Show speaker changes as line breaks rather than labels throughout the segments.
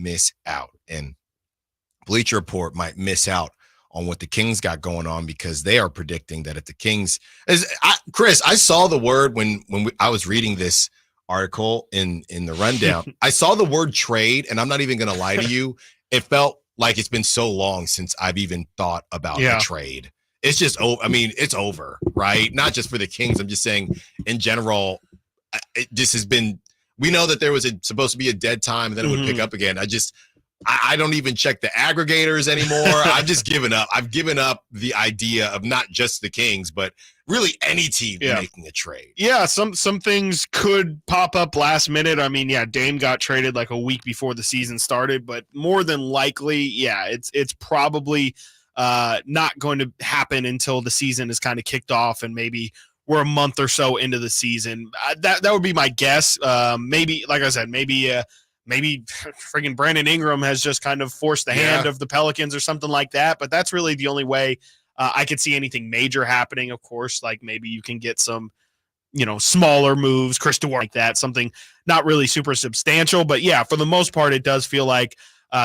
miss out. And Bleacher Report might miss out on what the Kings got going on because they are predicting that if the Kings Chris, I saw the word when I was reading this article in the rundown. I saw the word trade, and I'm not even going to lie to you. It felt like it's been so long since I've even thought about a trade. It's just, it's over, right? Not just for the Kings. I'm just saying in general, it just has been, we know that there was supposed to be a dead time and then it would pick up again. I don't even check the aggregators anymore. I've just given up. I've given up the idea of not just the Kings, but really any team making a trade.
Yeah, some things could pop up last minute. I mean, Dame got traded like a week before the season started, but more than likely, it's probably not going to happen until the season is kind of kicked off and maybe we're a month or so into the season. That would be my guess. Maybe, like I said, maybe friggin' Brandon Ingram has just kind of forced the hand of the Pelicans or something like that. But that's really the only way I could see anything major happening. Of course, like maybe you can get some, smaller moves, Chris DeWar, like that, something not really super substantial. But for the most part, it does feel like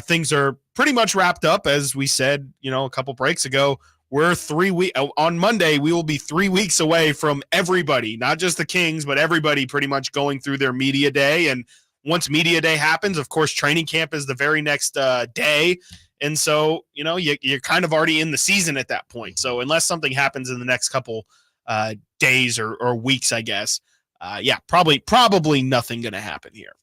things are pretty much wrapped up. As we said, a couple breaks ago, we're 3 weeks on Monday. We will be 3 weeks away from everybody, not just the Kings, but everybody pretty much going through their media day. And once media day happens, of course, training camp is the very next day. And so, you're kind of already in the season at that point. So unless something happens in the next couple days or weeks, I guess, probably nothing going to happen here.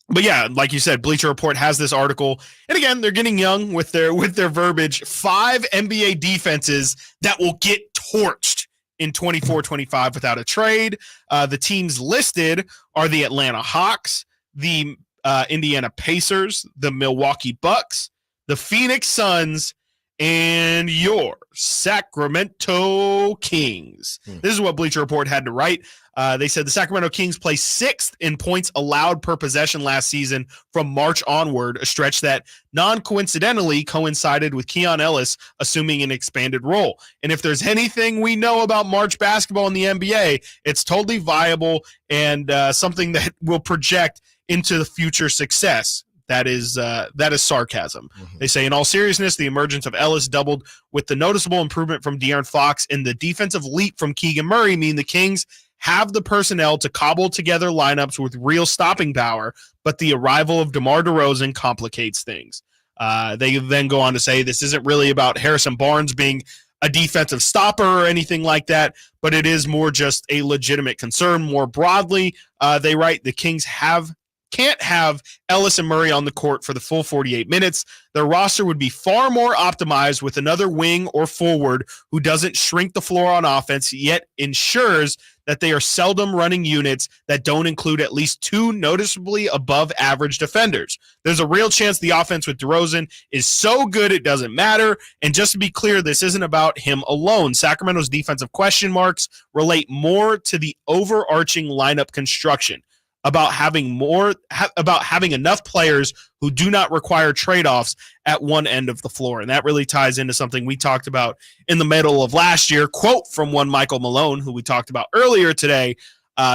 But like you said, Bleacher Report has this article. And again, they're getting young with their verbiage. 5 NBA defenses that will get torched in 24-25 without a trade. The teams listed are the Atlanta Hawks, the Indiana Pacers, the Milwaukee Bucks, the Phoenix Suns, and your Sacramento Kings. This is what Bleacher Report had to write. They said the Sacramento Kings placed 6th in points allowed per possession last season from March onward, a stretch that non-coincidentally coincided with Keon Ellis assuming an expanded role. And if there's anything we know about March basketball in the NBA, it's totally viable and something that will project into the future success. That is sarcasm. They say, in all seriousness, the emergence of Ellis doubled with the noticeable improvement from De'Aaron Fox and the defensive leap from Keegan Murray mean the Kings have the personnel to cobble together lineups with real stopping power, but the arrival of DeMar DeRozan complicates things. They then go on to say this isn't really about Harrison Barnes being a defensive stopper or anything like that, but it is more just a legitimate concern. More broadly, they write the Kings can't have Ellis and Murray on the court for the full 48 minutes. Their roster would be far more optimized with another wing or forward who doesn't shrink the floor on offense, yet ensures that they are seldom running units that don't include at least 2 noticeably above average defenders. There's a real chance the offense with DeRozan is so good it doesn't matter. And just to be clear, this isn't about him alone. Sacramento's defensive question marks relate more to the overarching lineup construction, about having enough players who do not require trade-offs at one end of the floor. And that really ties into something we talked about in the middle of last year, quote from one Michael Malone, who we talked about earlier today,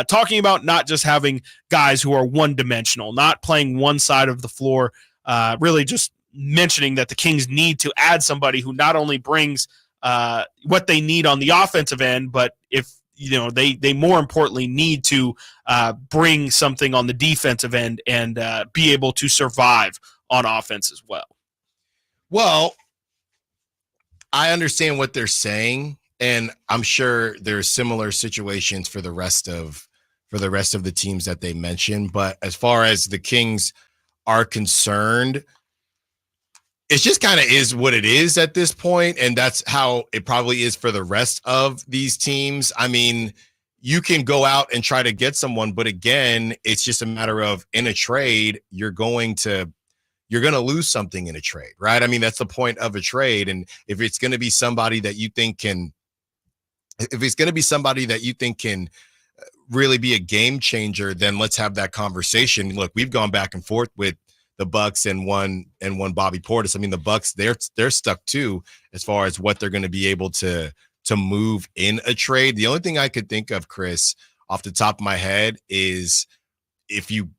talking about not just having guys who are one-dimensional, not playing one side of the floor, really just mentioning that the Kings need to add somebody who not only brings what they need on the offensive end, but if they more importantly need to bring something on the defensive end and be able to survive on offense as well.
Well, I understand what they're saying, and I'm sure there's similar situations for the rest of the teams that they mentioned. But as far as the Kings are concerned, it just kind of is what it is at this point, and that's how it probably is for the rest of these teams. I mean, you can go out and try to get someone, but again, it's just a matter of in a trade, you're going to lose something in a trade, right? I mean, that's the point of a trade. And if it's going to be somebody that you think can really be a game changer, then let's have that conversation. Look, we've gone back and forth with the Bucks and one Bobby Portis. I mean, the Bucks, they're stuck too as far as what they're going to be able to move in a trade. The only thing I could think of, Chris, off the top of my head, is if you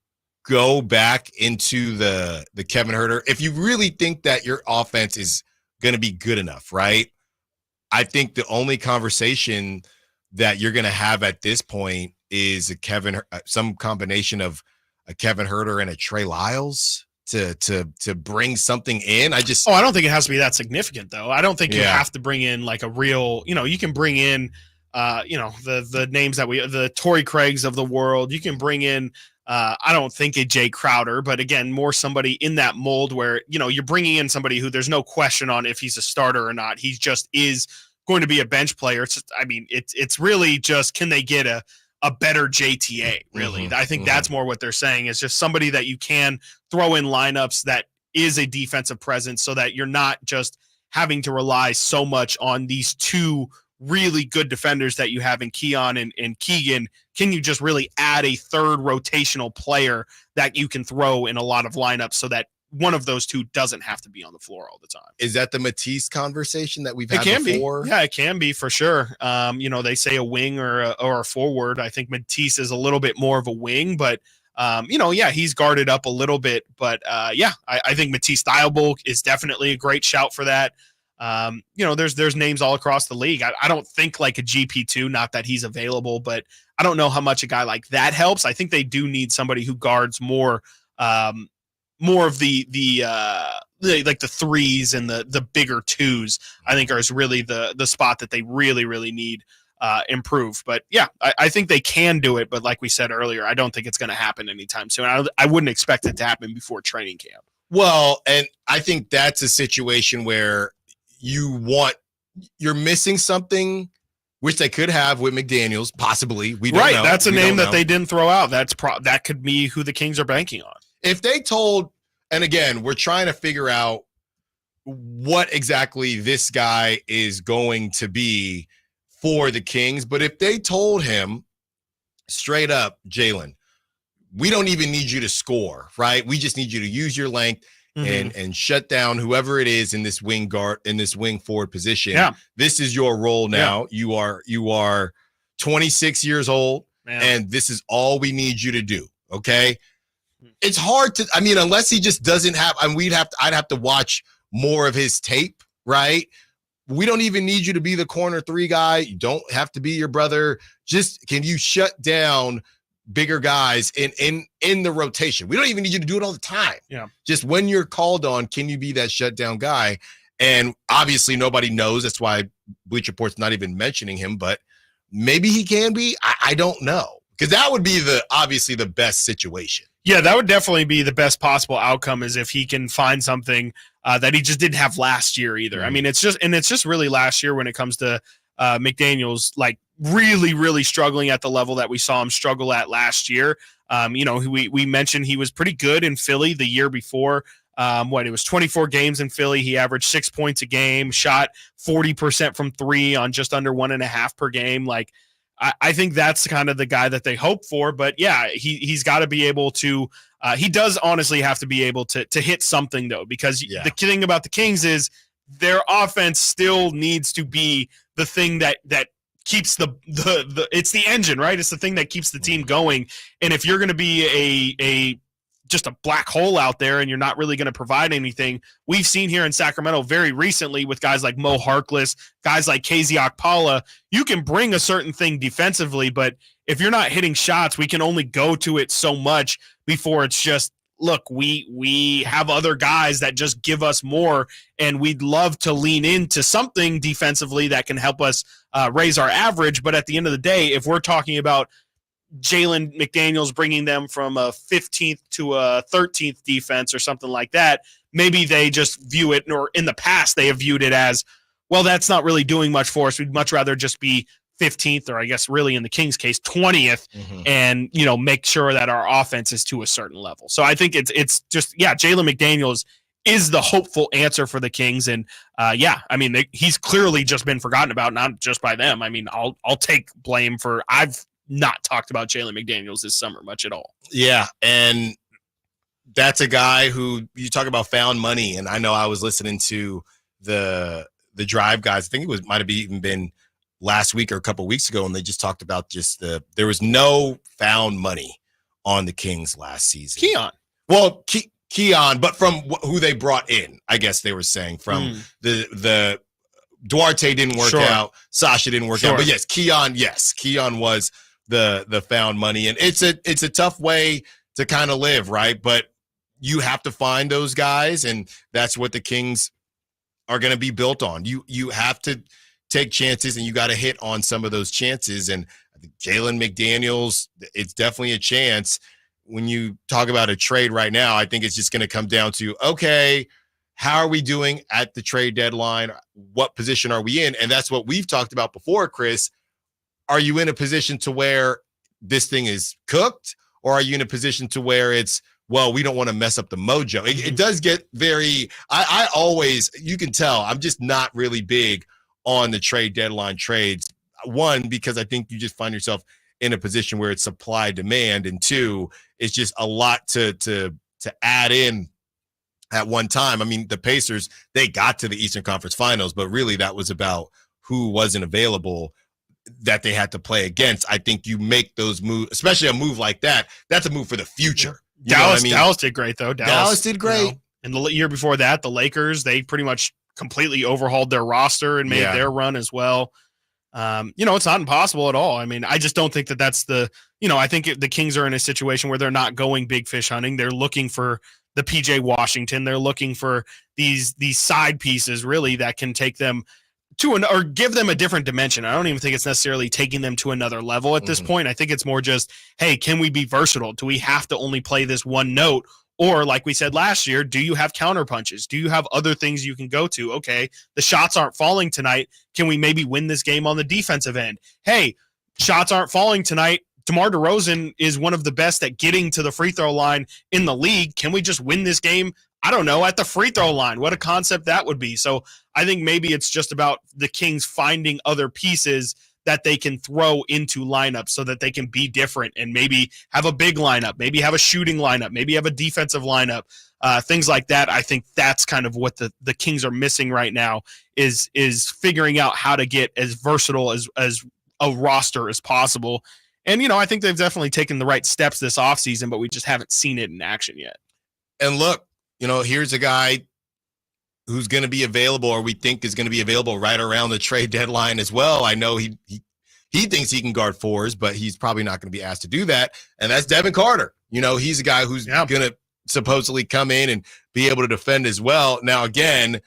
go back into the Kevin Huerter, if you really think that your offense is going to be good enough, right? I think the only conversation that you're going to have at this point is some combination of a Kevin Huerter and a Trey Lyles to bring something in.
I don't think it has to be that significant, though. I don't think you have to bring in like a real, you can bring in, the names the Torrey Craigs of the world. You can bring in, I don't think a Jay Crowder, but again, more somebody in that mold where, you're bringing in somebody who there's no question on if he's a starter or not. He just is going to be a bench player. It's really just, can they get a better JTA, really? I think that's more what they're saying, is just somebody that you can throw in lineups that is a defensive presence, so that you're not just having to rely so much on these two really good defenders that you have in Keon and Keegan. Can you just really add a third rotational player that you can throw in a lot of lineups so that one of those two doesn't have to be on the floor all the time?
Is that the Matisse conversation that we've had before?
Yeah, it can be for sure. They say a wing or a forward. I think Matisse is a little bit more of a wing, but he's guarded up a little bit. But I think Matisse Thybulle is definitely a great shout for that. There's names all across the league. I don't think like a GP2, not that he's available, but I don't know how much a guy like that helps. I think they do need somebody who guards more of the threes and the bigger twos. I think is really the spot that they really, really need improve. But yeah, I think they can do it. But like we said earlier, I don't think it's going to happen anytime soon. I wouldn't expect it to happen before training camp.
Well, and I think that's a situation where you're missing something, which they could have with McDaniels, possibly. We don't know.
That's a name that they didn't throw out. That could be who the Kings are banking on.
If they told, and again, we're trying to figure out what exactly this guy is going to be for the Kings, but if they told him straight up, Jalen, we don't even need you to score, right? We just need you to use your length and shut down whoever it is in this wing forward position. Yeah. This is your role now. Yeah. You are 26 years old, and this is all we need you to do. Okay. It's hard to, unless he just doesn't have, I'd have to watch more of his tape, right? We don't even need you to be the corner three guy. You don't have to be your brother. Just, can you shut down bigger guys in the rotation? We don't even need you to do it all the time. Yeah. Just when you're called on, can you be that shutdown guy? And obviously nobody knows. That's why Bleacher Report's not even mentioning him, but maybe he can be. I don't know. Because that would be obviously the best situation.
Yeah, that would definitely be the best possible outcome, is if he can find something that he just didn't have last year either. Mm-hmm. It's just really last year when it comes to McDaniels, like really, really struggling at the level that we saw him struggle at last year. We mentioned he was pretty good in Philly the year before. It was 24 games in Philly. He averaged 6 points a game, shot 40% from three on just under 1.5 per game. Like, I think that's kind of the guy that they hope for. But yeah, he's got to be able to. He does honestly have to be able to hit something, though, because the thing about the Kings is their offense still needs to be the thing that keeps it's the engine, right? It's the thing that keeps the team going. And if you're going to be just a black hole out there and you're not really going to provide anything, we've seen here in Sacramento very recently with guys like Mo Harkless, guys like KZ Okpala, you can bring a certain thing defensively, but if you're not hitting shots, we can only go to it so much before it's just, look, we have other guys that just give us more, and we'd love to lean into something defensively that can help us raise our average. But at the end of the day, if we're talking about Jalen McDaniels bringing them from a 15th to a 13th defense or something like that, maybe they just view it, or in the past they have viewed it as, well, that's not really doing much for us. We'd much rather just be 15th, or I guess really in the Kings case 20th, and make sure that our offense is to a certain level. So I think it's just Jalen McDaniels is the hopeful answer for the Kings, and he's clearly just been forgotten about, not just by them. I'll take blame for I've not talked about Jalen McDaniels this summer much at all.
Yeah, and that's a guy who you talk about found money, and I know I was listening to the Drive guys. I think it might have even been last week or a couple of weeks ago, and they just talked about there was no found money on the Kings last season.
Keon.
Well, Keon, but from who they brought in, I guess they were saying from the Duarte didn't work out, Sasha didn't work out, but yes, Keon was the found money, and it's a tough way to kind of live, right? But you have to find those guys, and that's what the Kings are going to be built on. You have to take chances, and you got to hit on some of those chances. And I think Jalen McDaniels, it's definitely a chance. When you talk about a trade right now, I think it's just going to come down to, okay, how are we doing at the trade deadline? What position are we in? And that's what we've talked about before, Chris. Are you in a position to where this thing is cooked, or are you in a position to where it's, well, we don't want to mess up the mojo? It does get very, I always, you can tell, I'm just not really big on the trade deadline trades. One, because I think you just find yourself in a position where it's supply demand, and two, it's just a lot to add in at one time. I mean, the Pacers, they got to the Eastern Conference Finals, but really that was about who wasn't available that they had to play against. I think you make those moves, especially a move like that. That's a move for the future.
Dallas did great though.
Dallas did great.
You know, and the year before that, the Lakers, they pretty much completely overhauled their roster and made their run as well. It's not impossible at all. I mean, I just don't think that that's I think the Kings are in a situation where they're not going big fish hunting. They're looking for the PJ Washington. They're looking for these side pieces really that can take them to or give them a different dimension. I don't even think it's necessarily taking them to another level at this point. I think it's more just, hey, can we be versatile? Do we have to only play this one note? Or like we said last year, do you have counter punches? Do you have other things you can go to? Okay, the shots aren't falling tonight. Can we maybe win this game on the defensive end? Hey, shots aren't falling tonight. DeMar DeRozan is one of the best at getting to the free throw line in the league. Can we just win this game? I don't know, at the free throw line. What a concept that would be. So I think maybe it's just about the Kings finding other pieces that they can throw into lineups so that they can be different and maybe have a big lineup, maybe have a shooting lineup, maybe have a defensive lineup, things like that. I think that's kind of what the Kings are missing right now is figuring out how to get as versatile as a roster as possible. And, I think they've definitely taken the right steps this offseason, but we just haven't seen it in action yet.
And look, here's a guy who's going to be available, or we think is going to be available right around the trade deadline as well. I know he thinks he can guard fours, but he's probably not going to be asked to do that. And that's Devin Carter. He's a guy who's going to supposedly come in and be able to defend as well. Now, again,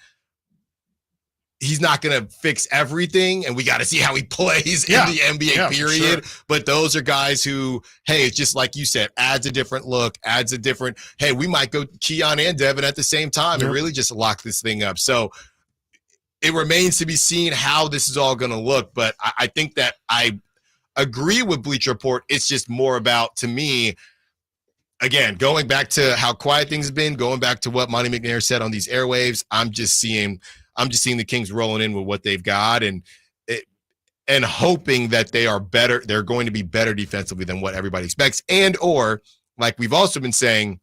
he's not going to fix everything, and we got to see how he plays in the NBA period. Sure. But those are guys who, hey, it's just like you said, adds a different look, hey, we might go Keon and Devin at the same time and really just lock this thing up. So it remains to be seen how this is all going to look. But I think that I agree with Bleacher Report. It's just more about, to me, again, going back to how quiet things have been, going back to what Monty McNair said on these airwaves, I'm just seeing the Kings rolling in with what they've got and hoping that they are better. They're going to be better defensively than what everybody expects. And, or like we've also been saying,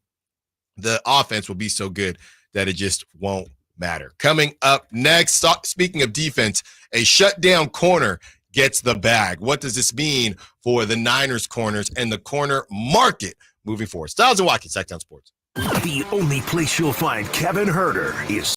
the offense will be so good that it just won't matter. Coming up next, speaking of defense, a shutdown corner gets the bag. What does this mean for the Niners corners and the corner market moving forward? Stiles Watkins, Sactown Sports.
The only place you'll find Kevin Herter is